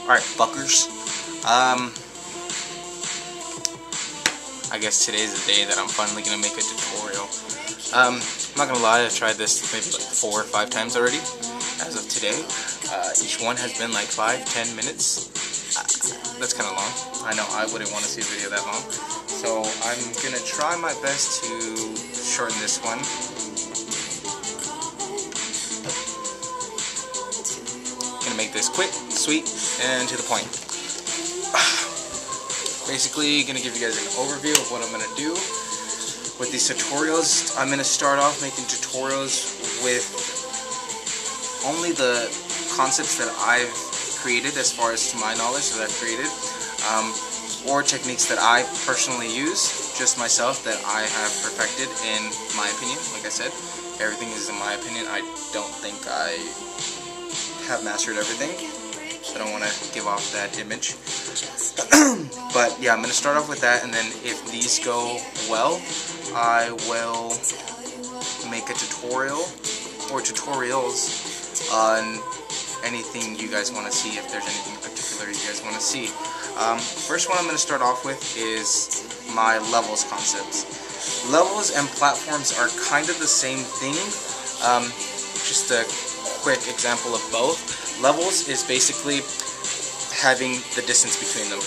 Alright, fuckers. I guess today's the day that I'm finally gonna make a tutorial. I'm not gonna lie, I've tried this maybe like 4 or 5 times already as of today. Each one has been like 5-10 minutes. That's kind of long. I know I wouldn't want to see a video that long. So I'm gonna try my best to shorten this one. Gonna make this quick, sweet, and to the point. Basically, gonna give you guys an overview of what I'm gonna do with these tutorials. I'm gonna start off making tutorials with only the concepts that I've created, as far as to my knowledge that I've created, or techniques that I personally use, just myself, that I have perfected in my opinion. Like I said, everything is in my opinion. I don't think I have mastered everything. I don't want to give off that image. But yeah, I'm going to start off with that, and then if these go well, I will make a tutorial or tutorials on anything you guys want to see, if there's anything in particular you guys want to see. First one I'm going to start off with is my levels concepts. Levels and platforms are kind of the same thing. Just a quick example of both. Levels is basically having the distance between them.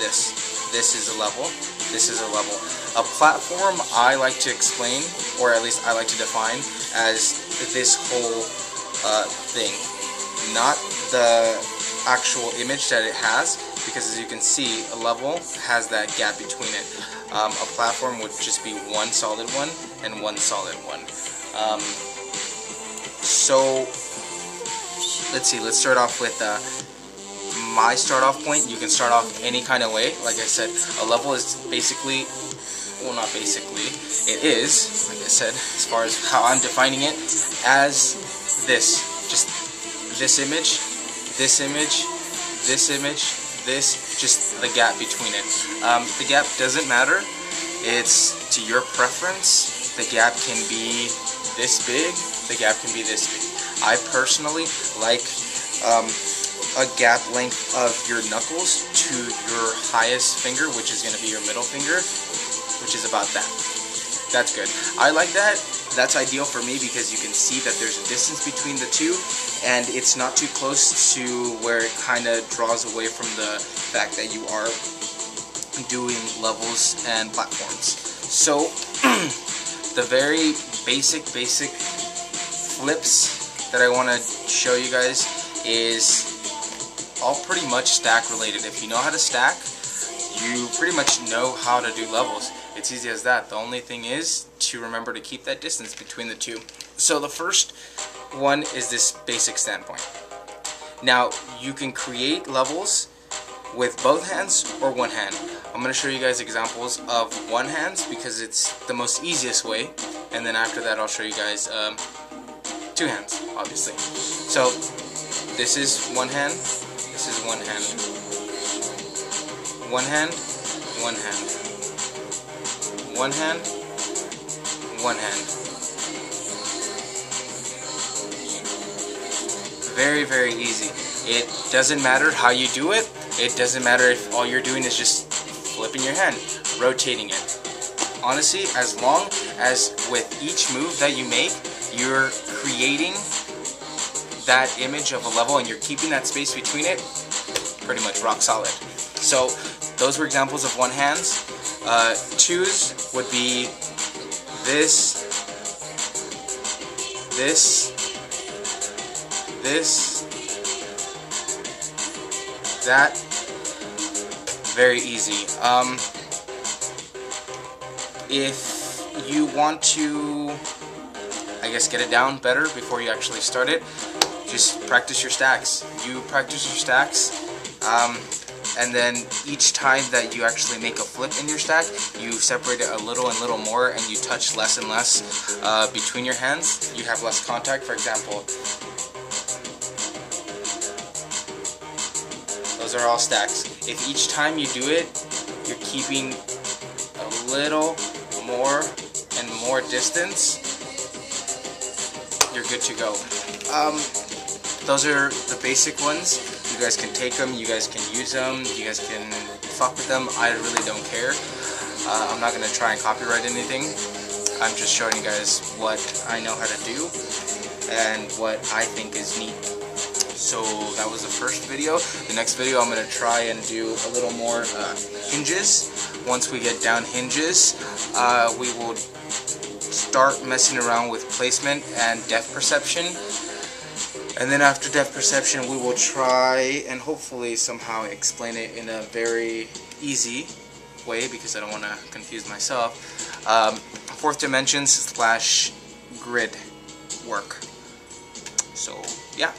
This is a level, this is a level. A platform I like to explain, or at least I like to define, as this whole thing. Not the actual image that it has, because as you can see, a level has that gap between it. A platform would just be one solid one and one solid one. So let's see, let's start off with my start off point. You can start off any kind of way. Like I said, a level is basically, well, not basically, it is, like I said, as far as how I'm defining it, as this, just this image, this image, this image, this, just the gap between it. The gap doesn't matter. It's to your preference. The gap can be this big, the gap can be this big. I personally like a gap length of your knuckles to your highest finger, which is going to be your middle finger, which is about that. That's good. I like that. That's ideal for me because you can see that there's a distance between the two, and it's not too close to where it kind of draws away from the fact that you are doing levels and platforms. So the very basic flips that I want to show you guys is all pretty much stack related. If you know how to stack, you pretty much know how to do levels. It's easy as that. The only thing is to remember to keep that distance between the two. So the first one is this basic standpoint. Now you can create levels with both hands or one hand. I'm going to show you guys examples of one hands because it's the most easiest way, and then after that I'll show you guys two hands, obviously. So this is one hand, this is one hand, one hand, one hand, one hand, one hand. Very, very easy. It doesn't matter how you do it. It doesn't matter if all you're doing is just flipping your hand, rotating it. Honestly, as long as with each move that you make, you're creating that image of a level and you're keeping that space between it, pretty much rock solid. So those were examples of one hands. Twos would be this, this, this, that. Very easy. If you want to, I guess, get it down better before you actually start it, just practice your stacks. You practice your stacks, and then each time that you actually make a flip in your stack, you separate it a little and little more, and you touch less and less between your hands. You have less contact. For example, those are all stacks. If each time you do it, you're keeping a little more and more distance, you're good to go. Those are the basic ones. You guys can take them, you guys can use them, you guys can fuck with them. I really don't care. I'm not gonna try and copyright anything. I'm just showing you guys what I know how to do and what I think is neat. So that was the first video. The next video I'm gonna try and do a little more hinges. Once we get down hinges, we will start messing around with placement and depth perception. And then after depth perception, we will try and hopefully somehow explain it in a very easy way, because I don't want to confuse myself. Fourth dimensions / grid work. So yeah.